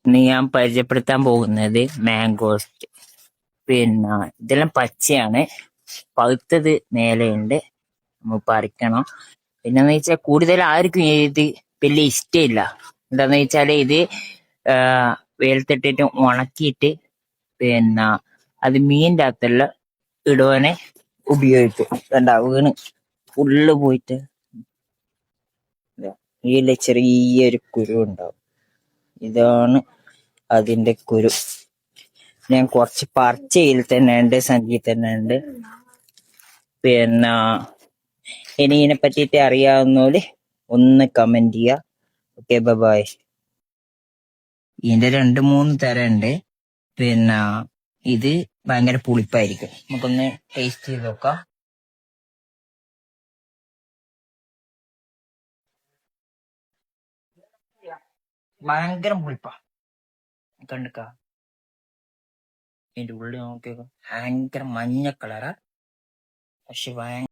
ഇന്ന് ഞാൻ പരിചയപ്പെടുത്താൻ പോകുന്നത് മാംഗോസ്റ്റ്. പിന്നെ ഇതെല്ലാം പച്ചയാണ്, പഴുത്തത് മേലെയുണ്ട്, നമുക്ക് പറിക്കണം. പിന്നെന്ന് വെച്ചാൽ കൂടുതൽ ആർക്കും ഇത് വലിയ ഇഷ്ടമില്ല. എന്താന്ന് വെച്ചാല് ഇത് ആ, വെയിലത്തിട്ടിട്ട് ഉണക്കിയിട്ട് പിന്നെ അത് മീനിന്റെ അകത്തെല്ലാം ഇടുവാനെ ഉപയോഗിക്കും. കണ്ടാ വീണ് ഫുള്ള് പോയിട്ട് ഇതില് ചെറിയൊരു കുരു ഉണ്ടാവും. ഇതാണ് അതിന്റെ കുരു. ഞാൻ കുറച്ച് പറിച്ചയിൽ തന്നെ ഉണ്ട്, സഞ്ചിയിൽ തന്നെ ഉണ്ട്. പിന്നെ ഇനി ഇതിനെ പറ്റിയിട്ട് അറിയാവുന്നോല് ഒന്ന് കമന്റ് ചെയ്യുക. Okay, bye. ഇതിന്റെ 2-3 തരം ഉണ്ട്. പിന്നെ ഇത് ഭയങ്കര പുളിപ്പായിരിക്കും. നമുക്കൊന്ന് ടേസ്റ്റ് ചെയ്ത് നോക്കാം. ഭയങ്കര പുളിപ്പാ, കണ്ടുക്ക. ഇതിന്റെ ഉള്ളിൽ നോക്കിയൊക്കെ ഭയങ്കര മഞ്ഞ കളറാ, പക്ഷെ ഭയങ്കര